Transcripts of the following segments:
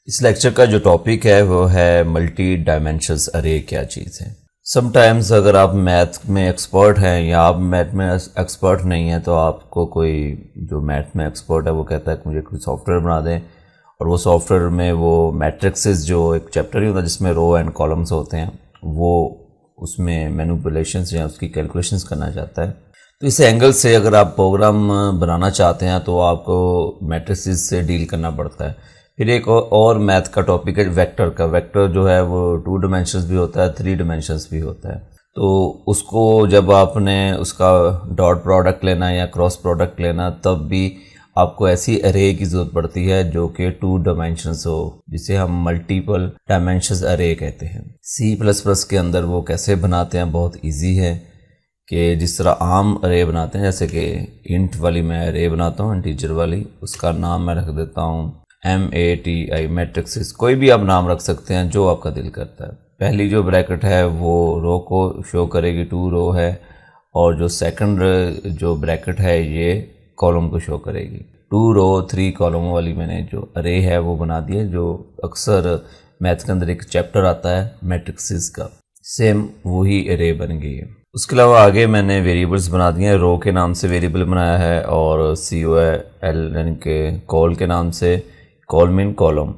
इस लेक्चर का जो टॉपिक है वो है मल्टी डायमेंशंस अरे क्या चीज़ है। समटाइम्स अगर आप मैथ में एक्सपर्ट हैं या आप मैथ में एक्सपर्ट नहीं हैं तो आपको कोई जो मैथ में एक्सपर्ट है वो कहता है कि मुझे कोई सॉफ्टवेयर बना दें, और वो सॉफ्टवेयर में वो मैट्रिक्सेस जो एक चैप्टर ही होता है जिसमें रो एंड कॉलम्स होते हैं, वो उसमें मैनिपुलेशंस या उसकी कैलकुलेशंस करना चाहता है। तो इस एंगल से अगर आप प्रोग्राम बनाना चाहते हैं तो आपको मैट्रिसेस से डील करना पड़ता है। फिर एक और मैथ का टॉपिक है वेक्टर का। वेक्टर जो है वो 2 डायमेंशंस भी होता है, 3 डायमेंशंस भी होता है। तो उसको जब आपने उसका डॉट प्रोडक्ट लेना या क्रॉस प्रोडक्ट लेना तब भी आपको ऐसी अरे की ज़रूरत पड़ती है जो कि 2 डायमेंशंस हो, जिसे हम मल्टीपल डायमेंशंस अरे कहते हैं। C++ के अंदर वो कैसे बनाते हैं, बहुत ईजी है कि जिस तरह आम अरे बनाते हैं, जैसे कि इंट वाली मैं अरे बनाता हूँ, इंटीजर वाली, उसका नाम मैं रख देता हूँ MATI मैट्रिक्स। कोई भी आप नाम रख सकते हैं जो आपका दिल करता है। पहली जो ब्रैकेट है वो रो को शो करेगी, 2 रो है, और जो सेकंड जो ब्रैकेट है ये कॉलम को शो करेगी। 2 रो 3 कॉलम वाली मैंने जो अरे है वो बना दी है, जो अक्सर मैथ के अंदर एक चैप्टर आता है मैट्रिक्सेस का, सेम वही अरे बन गई है। उसके अलावा आगे मैंने वेरिएबल्स बना दिए हैं। रो के नाम से वेरिएबल बनाया है और COL यानी कि कॉल के नाम से कॉल मीन कॉलम,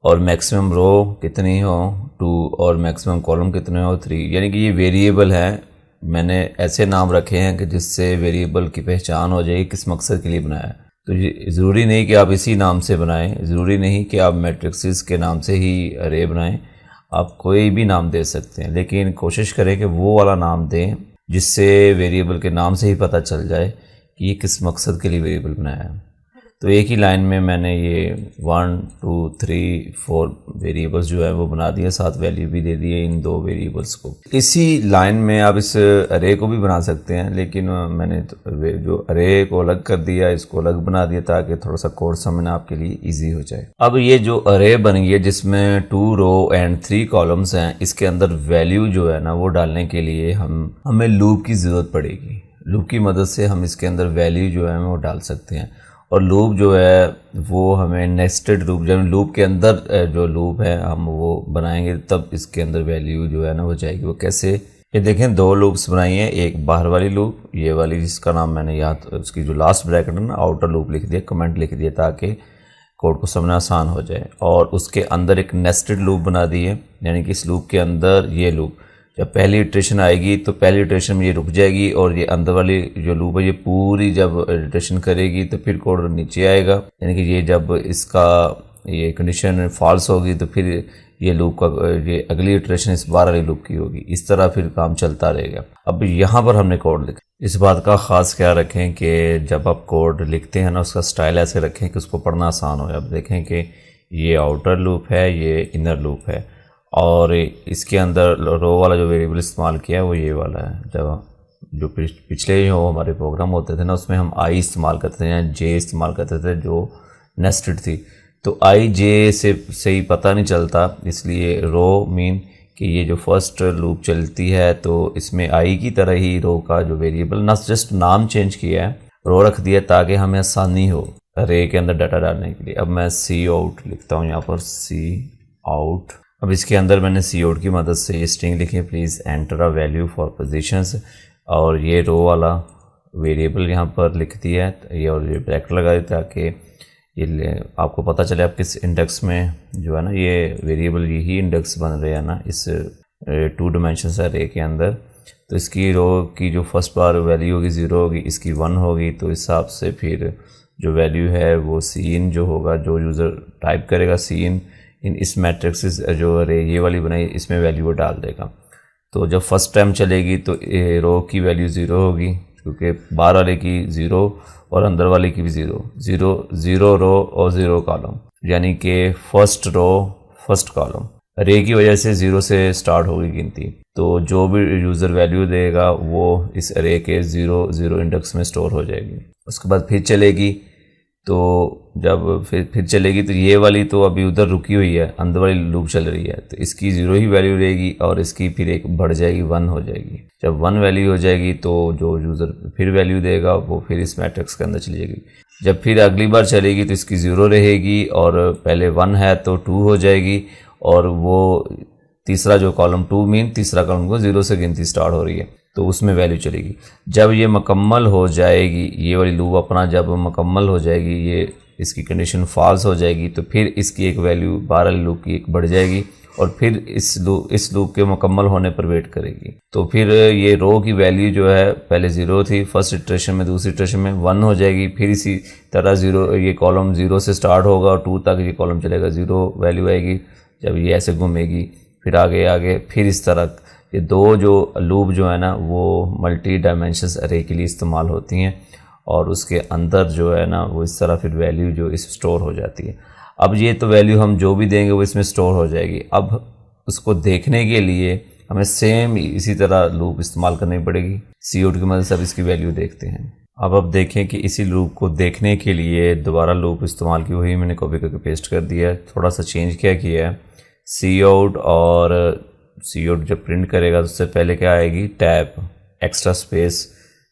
और मैक्सिमम रो कितनी हो 2 और मैक्सिमम कॉलम कितने हो 3, यानी कि ये वेरिएबल है। मैंने ऐसे नाम रखे हैं कि जिससे वेरिएबल की पहचान हो जाए किस मकसद के लिए बनाया है। तो ये ज़रूरी नहीं कि आप इसी नाम से बनाएं, ज़रूरी नहीं कि आप मैट्रिक्सेस के नाम से ही अरे बनाएं, आप कोई भी नाम दे सकते हैं, लेकिन कोशिश करें कि वो वाला नाम दें जिससे वेरिएबल के नाम से ही पता चल जाए कि ये किस मकसद के लिए वेरिएबल बनाया है। तो एक ही लाइन में मैंने ये 1 2 3 4 वेरिएबल्स जो है वो बना दिए, साथ वैल्यू भी दे दिए इन 2 वेरिएबल्स को। इसी लाइन में आप इस अरे को भी बना सकते हैं, लेकिन मैंने जो अरे को अलग कर दिया, इसको अलग बना दिया ताकि थोड़ा सा कोड समझना आपके लिए इजी हो जाए। अब ये जो अरे बन गई है जिसमें 2 रो एंड 3 कॉलम्स हैं, इसके अंदर वैल्यू जो है ना वो डालने के लिए हमें लूप की ज़रूरत पड़ेगी। लूप की मदद से हम इसके अंदर वैल्यू जो है वो डाल सकते हैं, और लूप जो है वो हमें नेस्टेड लूप, जब लूप के अंदर जो लूप है हम वो बनाएंगे तब इसके अंदर वैल्यू जो है ना वो जाएगी। वो कैसे, ये देखें 2 लूप्स बनाई हैं, एक बाहर वाली लूप, ये वाली जिसका नाम मैंने याद, उसकी जो लास्ट ब्रैकेट है ना आउटर लूप लिख दिया, कमेंट लिख दिया ताकि कोड को समझना आसान हो जाए। और उसके अंदर एक नेस्टेड लूप बना दी है, यानी कि इस लूप के अंदर ये लूप जब पहली इटरेशन आएगी तो पहली इटरेशन में ये रुक जाएगी, और ये अंदर वाली जो लूप है ये पूरी जब इटरेशन करेगी तो फिर कोड नीचे आएगा, यानी कि ये जब इसका ये कंडीशन फॉल्स होगी तो फिर ये लूप का ये अगली इटरेशन इस बार वाली लूप की होगी। इस तरह फिर काम चलता रहेगा। अब यहाँ पर हमने कोड लिखा, इस बात का ख़ास ख्याल रखें कि जब आप कोड लिखते हैं ना उसका स्टाइल ऐसे रखें कि उसको पढ़ना आसान हो। अब देखें कि ये आउटर लूप है, ये इनर लूप है, और इसके अंदर रो वाला जो वेरिएबल इस्तेमाल किया है वो ये वाला है। जब जो पिछले जो हमारे प्रोग्राम होते थे ना उसमें हम I इस्तेमाल करते थे या J इस्तेमाल करते थे जो नेस्टेड थी, तो I J से ही पता नहीं चलता, इसलिए रो मीन कि ये जो फर्स्ट लूप चलती है तो इसमें I की तरह ही रो का जो वेरिएबल ना जस्ट नाम चेंज किया है, रो रख दिया ताकि हमें आसानी हो अरे के अंदर डाटा डालने के लिए। अब मैं Cout लिखता हूँ यहाँ पर, Cout। अब इसके अंदर मैंने Cout की मदद से ये स्ट्रिंग लिखी है, please enter a value for positions, और ये रो वाला वेरिएबल यहाँ पर लिख दिया है, ये और ये ब्रैकेट लगा दी ताकि ये आपको पता चले आप किस इंडेक्स में जो है ना ये वेरिएबल यही इंडेक्स बन रहे हैं ना इस 2 डायमेंशंस अरे के अंदर। तो इसकी रो की जो फर्स्ट बार वैल्यू होगी 0 होगी, इसकी 1 होगी, तो इस हिसाब से फिर जो वैल्यू है वो Cin जो होगा, जो यूज़र टाइप करेगा Cin इन इस मैट्रिक्स जो अरे ये वाली बनाई इसमें वैल्यू वो डाल देगा। तो जब फर्स्ट टाइम चलेगी तो रो की वैल्यू 0 होगी, क्योंकि बाहर वाले की 0 और अंदर वाले की भी 0 रो और 0 कॉलम, यानी कि फर्स्ट रो फर्स्ट कॉलम। अरे की वजह से 0 से स्टार्ट होगी गिनती, तो जो भी यूज़र वैल्यू देगा वो इस अरे के 0 इंडेक्स में स्टोर हो जाएगी। उसके बाद फिर चलेगी, तो जब फिर चलेगी तो ये वाली तो अभी उधर रुकी हुई है, अंदर वाली लूप चल रही है, तो इसकी 0 ही वैल्यू रहेगी और इसकी फिर एक बढ़ जाएगी 1 हो जाएगी। जब 1 वैल्यू हो जाएगी तो जो यूज़र फिर वैल्यू देगा वो फिर इस मैट्रिक्स के अंदर चली जाएगी। जब फिर अगली बार चलेगी तो इसकी 0 रहेगी, और पहले 1 है तो 2 हो जाएगी, और वो तीसरा जो कॉलम 2 मीन तीसरा कॉलम को 0 से गिनती स्टार्ट हो रही है तो उसमें वैल्यू चलेगी। जब ये मुकम्मल हो जाएगी, ये वाली लूप अपना जब मुकम्मल हो जाएगी, ये इसकी कंडीशन फॉल्स हो जाएगी, तो फिर इसकी एक वैल्यू 12 लूप की एक बढ़ जाएगी, और फिर इस लूप के मुकम्मल होने पर वेट करेगी। तो फिर ये रो की वैल्यू जो है पहले 0 थी फर्स्ट इटरेशन में, दूसरी इटरेशन में 1 हो जाएगी, फिर इसी तरह 0 ये कॉलम 0 से स्टार्ट होगा और 2 तक ये कॉलम चलेगा, 0 वैल्यू आएगी जब ये ऐसे घूमेगी, फिर आगे आगे, फिर इस तरह। ये दो जो लूप जो है ना वो मल्टी डायमेंशंस अरे के लिए इस्तेमाल होती हैं, और उसके अंदर जो है ना वो इस तरह फिर वैल्यू जो इस स्टोर हो जाती है। अब ये तो वैल्यू हम जो भी देंगे वो इसमें स्टोर हो जाएगी। अब उसको देखने के लिए हमें सेम इसी तरह लूप इस्तेमाल करनी पड़ेगी। CO2 की मदद से अब इसकी वैल्यू देखते हैं। अब देखें कि इसी लूप को देखने के लिए दोबारा लूप इस्तेमाल की, वही मैंने कॉपी करके पेस्ट कर दिया है। थोड़ा सा चेंज क्या किया है, Cout और Cout जब प्रिंट करेगा तो उससे पहले क्या आएगी, टैब एक्स्ट्रा स्पेस,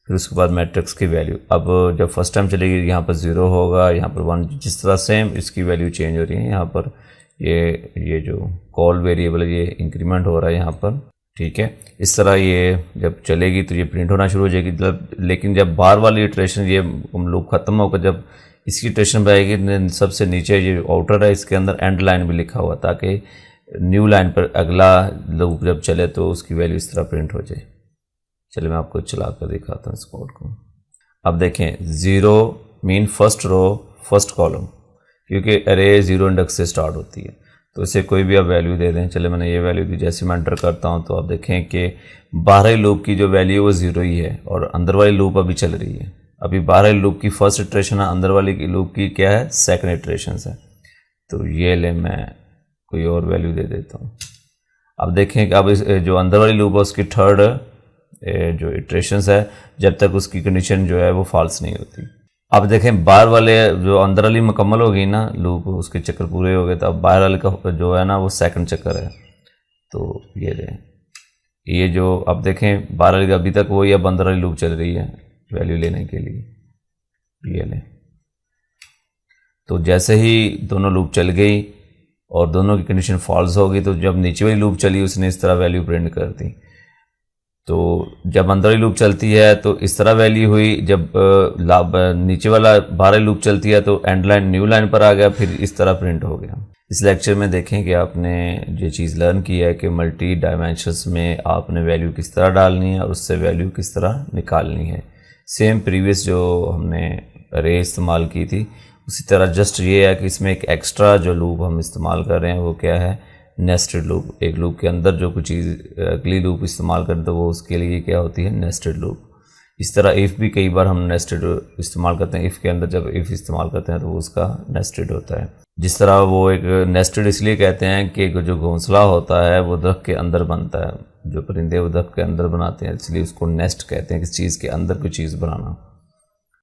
फिर उसके बाद मैट्रिक्स की वैल्यू। अब जब फर्स्ट टाइम चलेगी यहाँ पर 0 होगा, यहाँ पर 1, जिस तरह सेम इसकी वैल्यू चेंज हो रही है। यहाँ पर ये जो कॉल वेरिएबल है ये इंक्रीमेंट हो रहा है यहाँ पर, ठीक है। इस तरह ये जब चलेगी तो ये प्रिंट होना शुरू हो जाएगी। लेकिन जब बार वाली इटरेशन ये लूप ख़त्म होकर जब इसकी इटरेशन पर आएगी, सबसे नीचे ये आउटर है, इसके अंदर एंड लाइन भी लिखा हुआ, ताकि न्यू लाइन पर अगला लूप जब चले तो उसकी वैल्यू इस तरह प्रिंट हो जाए। चलिए मैं आपको चला कर दिखाता हूँ इस कोड को। अब देखें 0 mean first row first column, क्योंकि अरे 0 इंडेक्स से स्टार्ट होती है, तो इसे कोई भी आप वैल्यू दे दें। चले मैंने ये वैल्यू दी, जैसे मैं एंटर करता हूँ तो आप देखें कि बाहरी लूप की जो वैल्यू वो 0 ही है, और अंदर वाली लूप अभी चल रही है। अभी बाहरी लूप की फर्स्ट इटरेशन है, अंदर वाली की लूप की क्या है, सेकंड इटरेशन है। तो ये ले मैं कोई और वैल्यू दे देता हूँ। अब देखें कि अब इस जो अंदर वाली लूप है उसकी थर्ड जो इटरेशंस है, जब तक उसकी कंडीशन जो है वो फॉल्स नहीं होती। अब देखें बाहर वाले जो अंदर वाली मुकम्मल हो गई ना लूप, उसके चक्कर पूरे हो गए, तो अब बाहर वाले का जो है ना वो सेकंड चक्कर है। तो ये जो अब देखें बाहर वाली अभी तक वही, अब अंदर वाली लूप चल रही है वैल्यू लेने के लिए, ये ले। तो जैसे ही दोनों लूप चल गई और दोनों की कंडीशन फॉल्स हो गई, तो जब नीचे वाली लूप चली उसने इस तरह वैल्यू प्रिंट कर दी। तो जब अंदर वाली लूप चलती है तो इस तरह वैल्यू हुई, जब नीचे वाला बाहर लूप चलती है तो एंड लाइन न्यू लाइन पर आ गया, फिर इस तरह प्रिंट हो गया। इस लेक्चर में देखें कि आपने ये चीज़ लर्न की है कि मल्टी डायमेंशंस में आपने वैल्यू किस तरह डालनी है और उससे वैल्यू किस तरह निकालनी है। सेम प्रीवियस जो हमने अरे इस्तेमाल की थी उसी तरह, जस्ट ये है कि इसमें एक एक्स्ट्रा जो लूप हम इस्तेमाल कर रहे हैं वो क्या है, नेस्टेड लूप। एक लूप के अंदर जो कुछ चीज़ अगली लूप इस्तेमाल करते हैं वो उसके लिए क्या होती है, नेस्टेड लूप। इस तरह इफ़ भी कई बार हम नेस्टेड इस्तेमाल करते हैं, इफ़ के अंदर जब इफ़ इस्तेमाल करते हैं तो वो उसका नेस्टेड होता है। जिस तरह वो एक नेस्टेड इसलिए कहते हैं कि जो घोंसला होता है वो दरख्त के अंदर बनता है, जो परिंदे वो दरख्त के अंदर बनाते हैं, इसलिए उसको नेस्ट कहते हैं, किसी चीज़ के अंदर कोई चीज़ बनाना।